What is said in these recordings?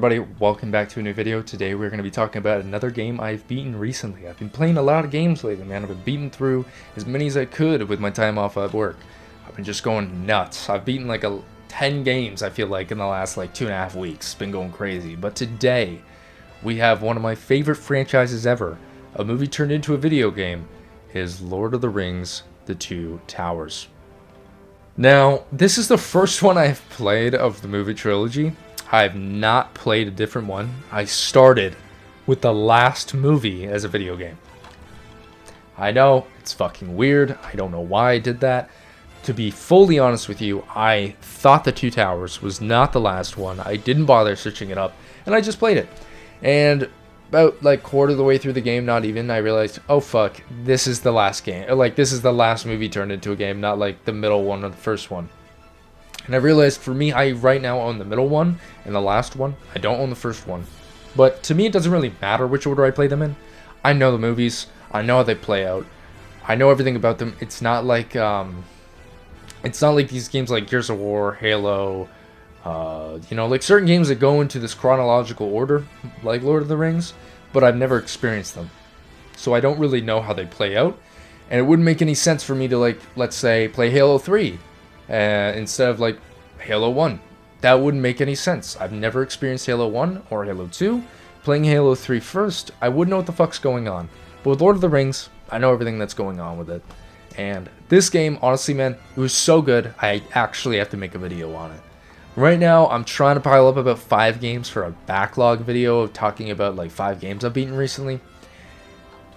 everybody, welcome back to a new video. Today we're going to be talking about another game I've beaten recently. I've been playing a lot of games lately, man. I've been beating through as many as I could with my time off at work. I've been just going nuts. I've beaten like 10 games, I feel like, in the last 2.5 weeks. It's been going crazy. But today, we have one of my favorite franchises ever. A movie turned into a video game is Lord of the Rings, The Two Towers. Now, this is the first one I've played of the movie trilogy. I've not played a different one. I started with the last movie as a video game. I know, it's fucking weird. I don't know why I did that. To be fully honest with you, I thought The Two Towers was not the last one. I didn't bother searching it up, and I just played it. And about quarter of the way through the game, not even, I realized, oh fuck, this is the last game. This is the last movie turned into a game, not the middle one or the first one. And I realized for me, I right now own the middle one and the last one. I don't own the first one. But to me, it doesn't really matter which order I play them in. I know the movies. I know how they play out. I know everything about them. It's not like these games like Gears of War, Halo, certain games that go into this chronological order, like Lord of the Rings, but I've never experienced them. So I don't really know how they play out. And it wouldn't make any sense for me to, let's say, play Halo 3 instead of, Halo 1. That wouldn't make any sense. I've never experienced Halo 1 or Halo 2. Playing Halo 3 first, I wouldn't know what the fuck's going on. But with Lord of the Rings, I know everything that's going on with it. And this game, honestly, man, it was so good, I actually have to make a video on it. Right now, I'm trying to pile up about 5 games for a backlog video of talking about 5 games I've beaten recently.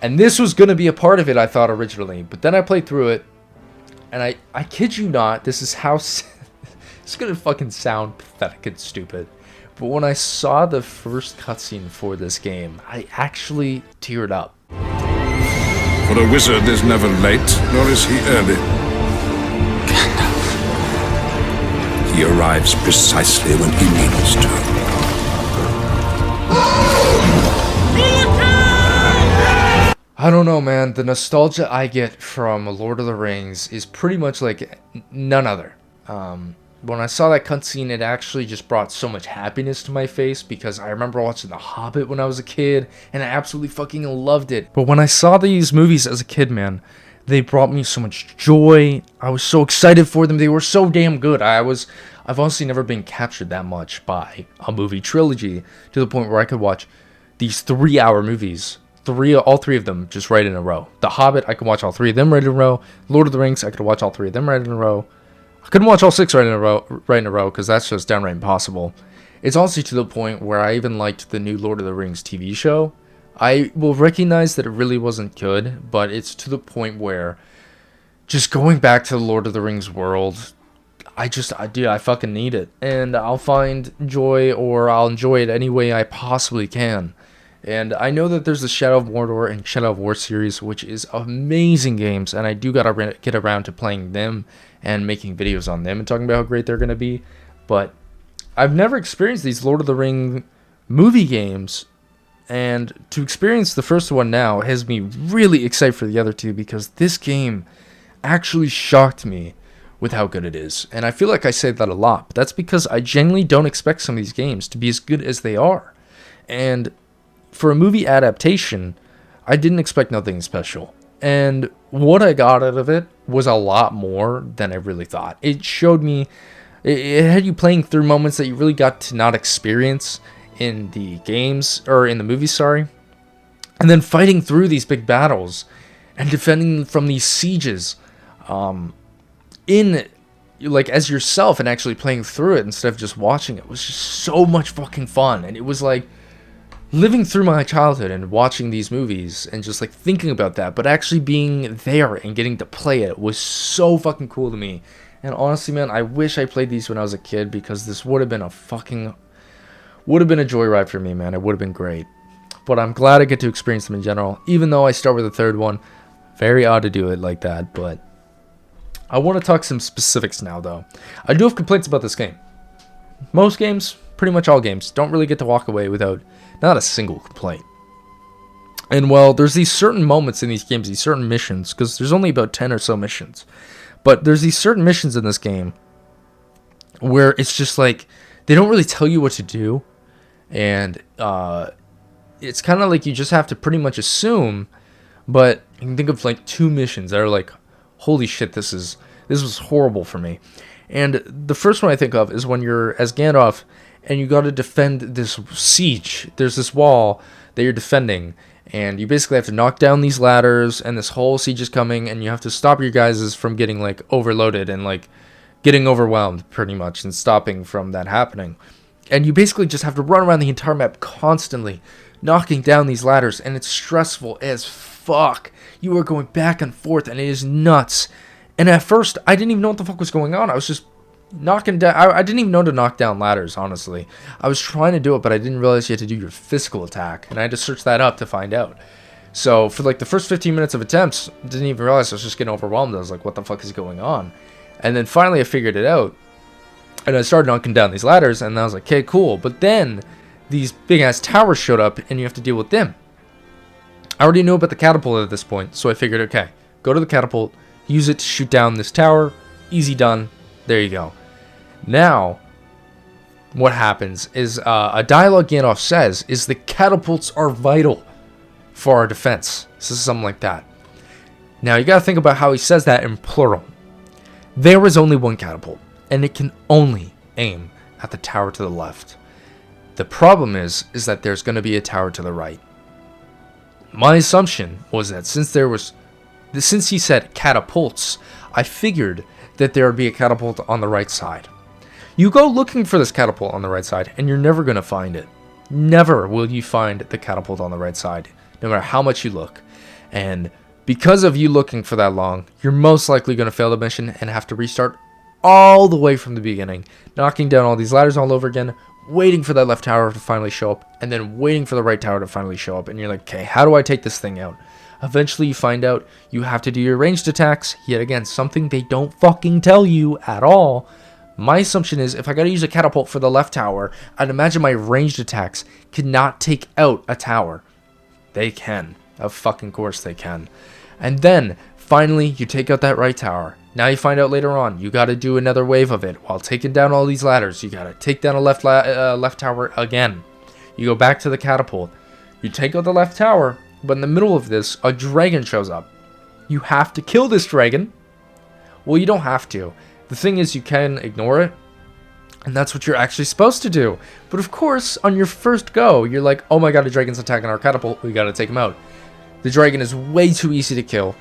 And this was going to be a part of it, I thought originally. But then I played through it, and I kid you not, this is how... it's going to fucking sound pathetic and stupid. But when I saw the first cutscene for this game, I actually teared up. For a wizard is never late, nor is he early. He arrives precisely when he needs to. I don't know, man. The nostalgia I get from Lord of the Rings is pretty much like none other. When I saw that cutscene, it actually just brought so much happiness to my face because I remember watching The Hobbit when I was a kid, and I absolutely fucking loved it. But when I saw these movies as a kid, man, they brought me so much joy. I was so excited for them. They were so damn good. I've honestly never been captured that much by a movie trilogy to the point where I could watch these 3-hour movies, all three of them just right in a row. The Hobbit, I could watch all 3 of them right in a row. Lord of the Rings, I could watch all 3 of them right in a row. I couldn't watch all 6 right in a row because that's just downright impossible. It's honestly to the point where I even liked the new Lord of the Rings TV show. I will recognize that it really wasn't good, but it's to the point where just going back to the Lord of the Rings world, I fucking need it. And I'll find joy, or I'll enjoy it any way I possibly can. And I know that there's the Shadow of Mordor and Shadow of War series, which is amazing games, and I do gotta get around to playing them and making videos on them and talking about how great they're gonna be. But I've never experienced these Lord of the Ring movie games, and to experience the first one now has me really excited for the other 2 because this game actually shocked me with how good it is. And I feel like I say that a lot, but that's because I genuinely don't expect some of these games to be as good as they are. And for a movie adaptation, I didn't expect nothing special. And what I got out of it was a lot more than I really thought. It showed me, it had you playing through moments that you really got to not experience in the games, or in the movies, sorry. And then fighting through these big battles and defending from these sieges as yourself and actually playing through it instead of just watching it was just so much fucking fun. And it was like living through my childhood and watching these movies and just thinking about that, but actually being there and getting to play it was so fucking cool to me. And honestly, man, I wish I played these when I was a kid because this would have been a joyride for me, man. It would have been great. But I'm glad I get to experience them in general, even though I start with the 3rd one. Very odd to do it like that, but I want to talk some specifics now, though. I do have complaints about this game. Most games, pretty much all games, don't really get to walk away without not a single complaint. And well, there's these certain moments in these games, these certain missions, because there's only about 10 or so missions. But there's these certain missions in this game where it's just they don't really tell you what to do. And it's kind of like you just have to pretty much assume, but you can think of like 2 missions that are like, holy shit, this was horrible for me. And the first one I think of is when you're as Gandalf and you got to defend this siege. There's this wall that you're defending, and you basically have to knock down these ladders, and this whole siege is coming, and you have to stop your guys from getting like overloaded and like getting overwhelmed pretty much, and stopping from that happening. And you basically just have to run around the entire map constantly knocking down these ladders, and it's stressful as fuck. You are going back and forth, and it is nuts. And at first, I didn't even know what the fuck was going on. I was just knocking down. I didn't even know to knock down ladders, honestly. I was trying to do it, but I didn't realize you had to do your physical attack, and I had to search that up to find out. So for like the first 15 minutes of attempts, didn't even realize I was just getting overwhelmed. I was like, what the fuck is going on? And then finally I figured it out, and I started knocking down these ladders, and I was like, okay, cool. But then these big ass towers showed up, and you have to deal with them. I already knew about the catapult at this point, so I figured, okay, go to the catapult, use it to shoot down this tower, easy done, there you go. Now, what happens is a dialogue Gandalf says is the catapults are vital for our defense. So something like that. Now, you gotta think about how he says that in plural. There is only one catapult, and it can only aim at the tower to the left. The problem is that there's gonna be a tower to the right. My assumption was that since he said catapults, I figured that there would be a catapult on the right side. You go looking for this catapult on the right side, and you're never going to find it. Never will you find the catapult on the right side, no matter how much you look. And because of you looking for that long, you're most likely going to fail the mission and have to restart all the way from the beginning, knocking down all these ladders all over again, waiting for that left tower to finally show up, and then waiting for the right tower to finally show up. And you're like, okay, how do I take this thing out? Eventually you find out you have to do your ranged attacks, yet again, something they don't fucking tell you at all. My assumption is if I gotta use a catapult for the left tower, I'd imagine my ranged attacks cannot take out a tower. They can. Of fucking course they can. And then, finally, you take out that right tower. Now you find out later on, you gotta do another wave of it. While taking down all these ladders, you gotta take down a left tower again. You go back to the catapult. You take out the left tower, but in the middle of this, a dragon shows up. You have to kill this dragon. Well, you don't have to. The thing is, you can ignore it, and that's what you're actually supposed to do. But of course, on your first go, you're like, oh my god, a dragon's attacking our catapult, we gotta take him out. The dragon is way too easy to kill.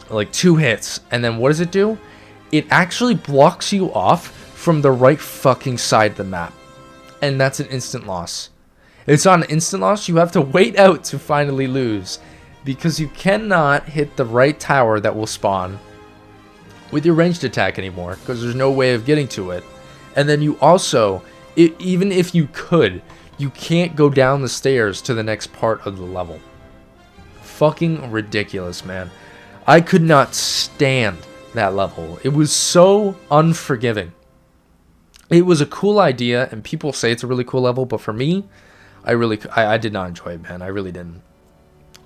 Like 2 hits, and then what does it do? It actually blocks you off from the right fucking side of the map. And that's an instant loss. It's not an instant loss, you have to wait out to finally lose. Because you cannot hit the right tower that will spawn with your ranged attack anymore, because there's no way of getting to it. And then you also, even if you could, you can't go down the stairs to the next part of the level. Fucking ridiculous, man. I could not stand that level. It was so unforgiving. It was a cool idea, and people say it's a really cool level, but for me, I did not enjoy it, man. I really didn't.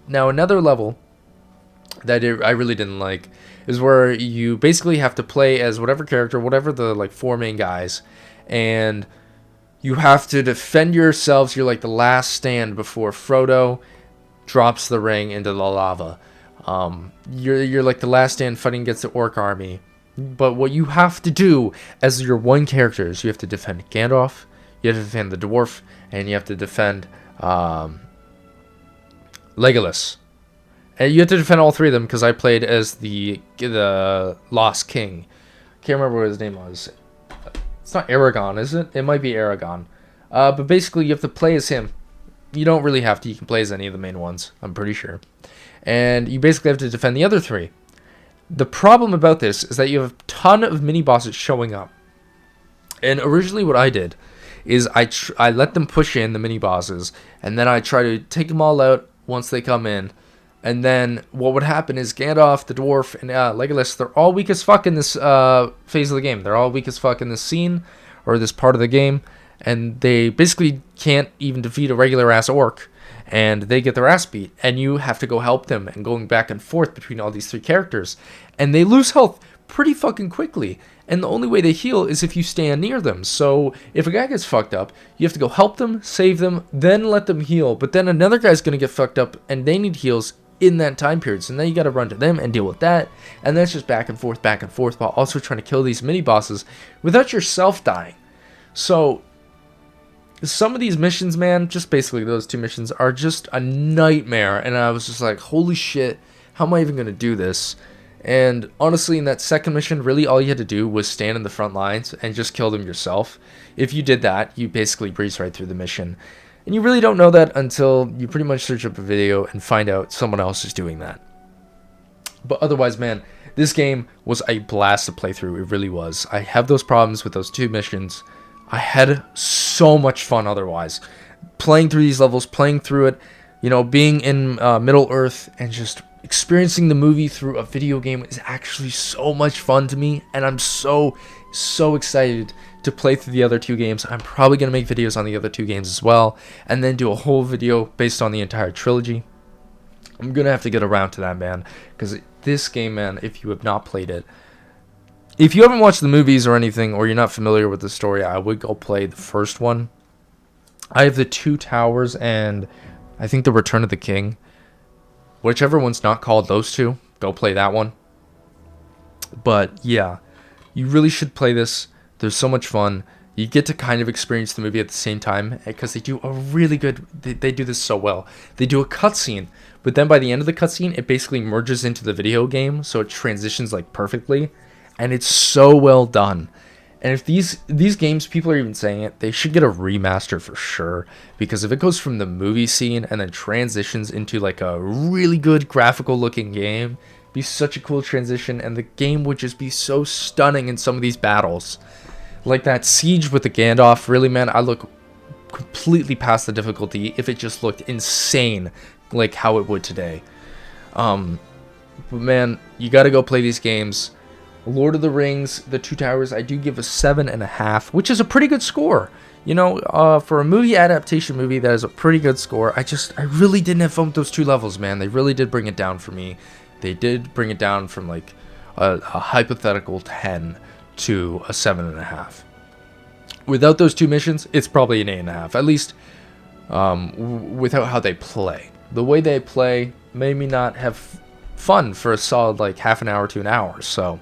Now, another level that I really didn't like is where you basically have to play as whatever character, whatever the like 4 main guys, and you have to defend yourselves. You're like the last stand before Frodo drops the ring into the lava. You're like the last stand fighting against the orc army. But what you have to do as your one character is you have to defend Gandalf, you have to defend the dwarf, and you have to defend Legolas. And you have to defend all 3 of them because I played as the Lost King. Can't remember what his name was. It's not Aragorn, is it? It might be Aragorn. But basically, you have to play as him. You don't really have to. You can play as any of the main ones, I'm pretty sure. And you basically have to defend the other 3. The problem about this is that you have a ton of mini-bosses showing up. And originally what I did is I let them push in the mini-bosses, and then I try to take them all out once they come in. And then what would happen is Gandalf, the dwarf, and Legolas, they're all weak as fuck in this phase of the game. They're all weak as fuck in this scene, or this part of the game. And they basically can't even defeat a regular-ass orc. And they get their ass beat. And you have to go help them, and going back and forth between all these 3 characters. And they lose health pretty fucking quickly. And the only way they heal is if you stand near them. So if a guy gets fucked up, you have to go help them, save them, then let them heal. But then another guy's going to get fucked up and they need heals in that time period. So now you got to run to them and deal with that. And then it's just back and forth while also trying to kill these mini bosses without yourself dying. So some of these missions, man, just basically those 2 missions are just a nightmare. And I was just like, holy shit, how am I even going to do this? And honestly, in that second mission, really all you had to do was stand in the front lines and just kill them yourself. If you did that, you basically breeze right through the mission. And you really don't know that until you pretty much search up a video and find out someone else is doing that. But otherwise, man, this game was a blast to play through. It really was. I have those problems with those 2 missions. I had so much fun otherwise. Playing through these levels, playing through it, you know, being in Middle Earth and just experiencing the movie through a video game is actually so much fun to me. And I'm so excited to play through the other 2 games. I'm probably going to make videos on the other 2 games as well, and then do a whole video based on the entire trilogy. I'm going to have to get around to that, man, because this game, man, if you have not played it, if you haven't watched the movies or anything, or you're not familiar with the story, I would go play the first one. I have the 2 Towers and I think the Return of the King. Whichever one's not called those 2, go play that one. But yeah, you really should play this. There's so much fun. You get to kind of experience the movie at the same time because they do a really good, they do this so well. They do a cutscene, but then by the end of the cutscene, it basically merges into the video game, so it transitions like perfectly, and it's so well done. And if these games, people are even saying it, they should get a remaster for sure, because if it goes from the movie scene and then transitions into like a really good graphical looking game, it'd be such a cool transition, and the game would just be so stunning in some of these battles. Like that siege with the Gandalf, really, man, I look completely past the difficulty if it just looked insane like how it would today. But man, you got to go play these games. Lord of the Rings, The Two Towers, I do give a 7.5, which is a pretty good score. You know, for a movie adaptation movie, that is a pretty good score. I really didn't have fun with those 2 levels, man. They really did bring it down for me. They did bring it down from like a hypothetical 10 to a 7.5. Without those 2 missions, it's probably an 8.5. At least without how they play. The way they play made me not have fun for a solid like half an hour to an hour. So,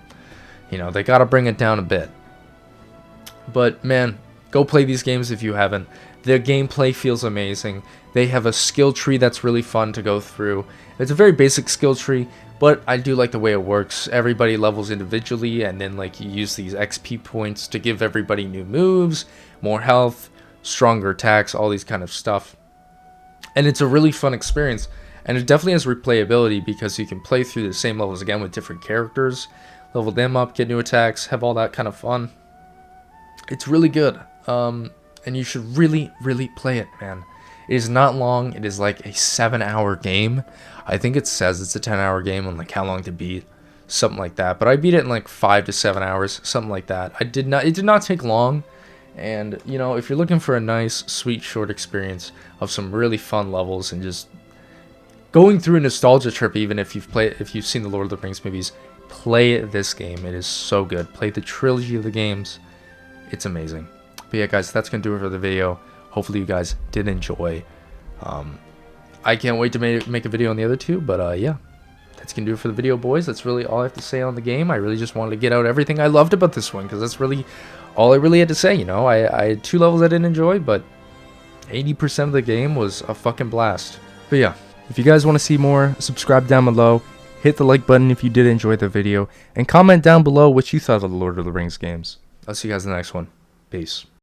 you know, they gotta bring it down a bit. But man, go play these games if you haven't. Their gameplay feels amazing. They have a skill tree that's really fun to go through. It's a very basic skill tree, but I do like the way it works. Everybody levels individually, and then like you use these XP points to give everybody new moves, more health, stronger attacks, all these kind of stuff. And it's a really fun experience, and it definitely has replayability because you can play through the same levels again with different characters, level them up, get new attacks, have all that kind of fun. It's really good, and you should really play it, man. It is not long. It is like a 7-hour game. I think it says it's a 10-hour game on like how long to beat, something like that. But I beat it in like 5 to 7 hours, something like that. It did not take long. And you know, if you're looking for a nice, sweet, short experience of some really fun levels and just going through a nostalgia trip, even if you've seen the Lord of the Rings movies, play this game. It is so good. Play the trilogy of the games. It's amazing. But yeah, guys, that's gonna do it for the video. Hopefully you guys did enjoy. I can't wait to make a video on the other 2, but yeah, that's gonna do it for the video, boys. That's really all I have to say on the game. I really just wanted to get out everything I loved about this one, because that's really all I really had to say. You know, I had 2 levels I didn't enjoy, but 80% of the game was a fucking blast. But yeah, if you guys want to see more, subscribe down below, hit the like button if you did enjoy the video, and comment down below what you thought of the Lord of the Rings games. I'll see you guys in the next one. Peace.